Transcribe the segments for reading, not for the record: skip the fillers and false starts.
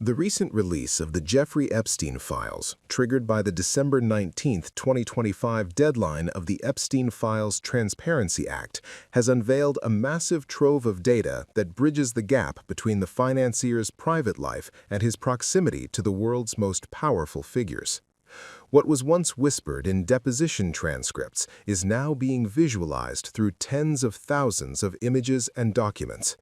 The recent release of the Jeffrey Epstein files, triggered by the December 19, 2025 deadline of the Epstein Files Transparency Act, has unveiled a massive trove of data that bridges the gap between the financier's private life and his proximity to the world's most powerful figures. What was once whispered in deposition transcripts is now being visualized through tens of thousands of images and documents.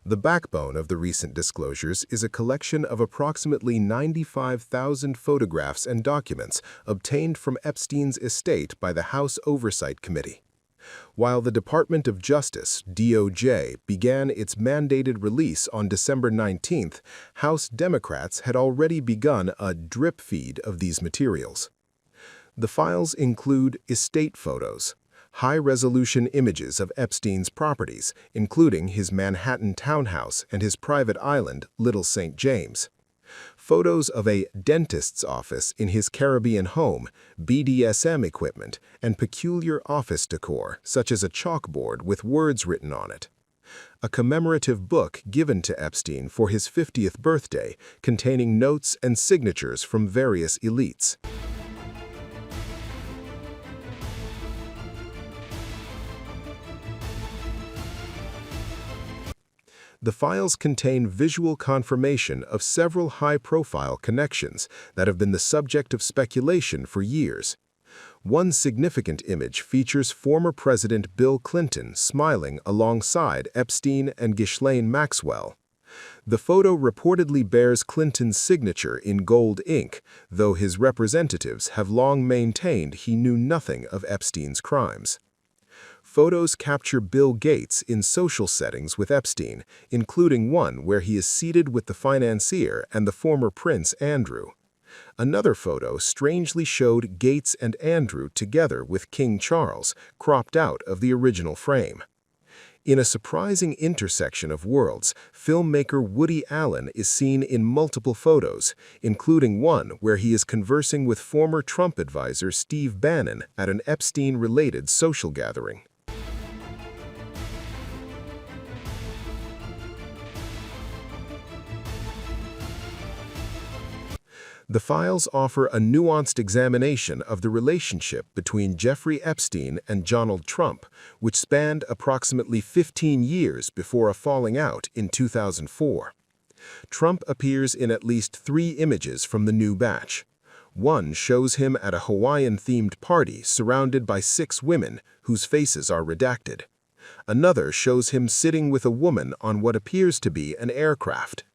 The backbone of the recent disclosures is a collection of approximately 95,000 photographs and documents obtained from Epstein's estate by the House Oversight Committee. While the Department of Justice, DOJ, began its mandated release on December 19th, House Democrats had already begun a drip feed of these materials. The files include estate photos, high-resolution images of Epstein's properties, including his Manhattan townhouse and his private island, Little St. James. Photos of a dentist's office in his Caribbean home, BDSM equipment, and peculiar office decor, such as a chalkboard with words written on it. A commemorative book given to Epstein for his 50th birthday, containing notes and signatures from various elites. The files contain visual confirmation of several high-profile connections that have been the subject of speculation for years. One significant image features former President Bill Clinton smiling alongside Epstein and Ghislaine Maxwell. The photo reportedly bears Clinton's signature in gold ink, though his representatives have long maintained he knew nothing of Epstein's crimes. Photos capture Bill Gates in social settings with Epstein, including one where he is seated with the financier and the former Prince Andrew. Another photo strangely showed Gates and Andrew together with King Charles, cropped out of the original frame. In a surprising intersection of worlds, filmmaker Woody Allen is seen in multiple photos, including one where he is conversing with former Trump advisor Steve Bannon at an Epstein-related social gathering. The files offer a nuanced examination of the relationship between Jeffrey Epstein and Donald Trump, which spanned approximately 15 years before a falling out in 2004. Trump appears in at least 3 images from the new batch. One shows him at a Hawaiian-themed party surrounded by 6 women whose faces are redacted. Another shows him sitting with a woman on what appears to be an aircraft.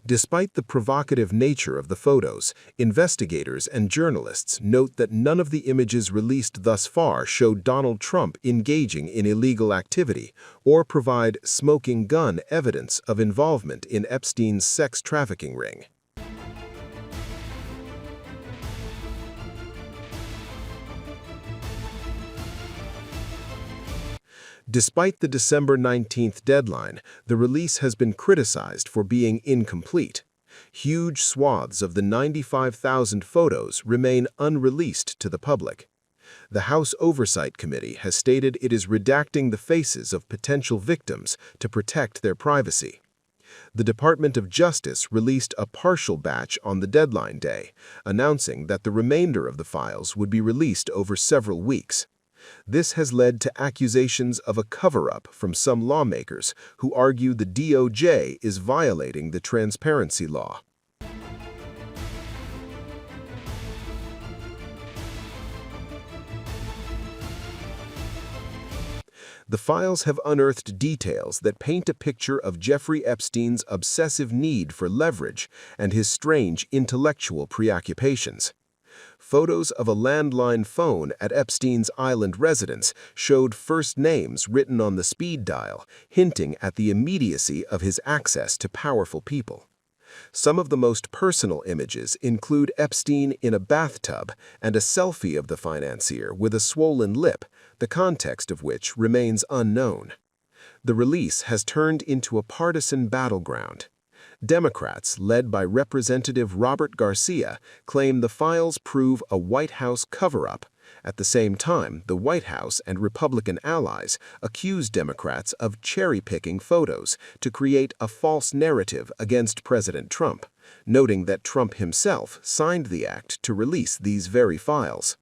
Despite the provocative nature of the photos, investigators and journalists note that none of the images released thus far show Donald Trump engaging in illegal activity or provide smoking gun evidence of involvement in Epstein's sex trafficking ring. Despite the December 19th deadline, the release has been criticized for being incomplete. Huge swaths of the 95,000 photos remain unreleased to the public. The House Oversight Committee has stated it is redacting the faces of potential victims to protect their privacy. The Department of Justice released a partial batch on the deadline day, announcing that the remainder of the files would be released over several weeks. This has led to accusations of a cover-up from some lawmakers who argue the DOJ is violating the transparency law. The files have unearthed details that paint a picture of Jeffrey Epstein's obsessive need for leverage and his strange intellectual preoccupations. Photos of a landline phone at Epstein's island residence showed first names written on the speed dial, hinting at the immediacy of his access to powerful people. Some of the most personal images include Epstein in a bathtub and a selfie of the financier with a swollen lip, the context of which remains unknown. The release has turned into a partisan battleground. Democrats, led by Representative Robert Garcia, claim the files prove a White House cover-up, At the same time, the White House and Republican allies accused Democrats of cherry-picking photos to create a false narrative against President Trump, noting that Trump himself signed the act to release these very files.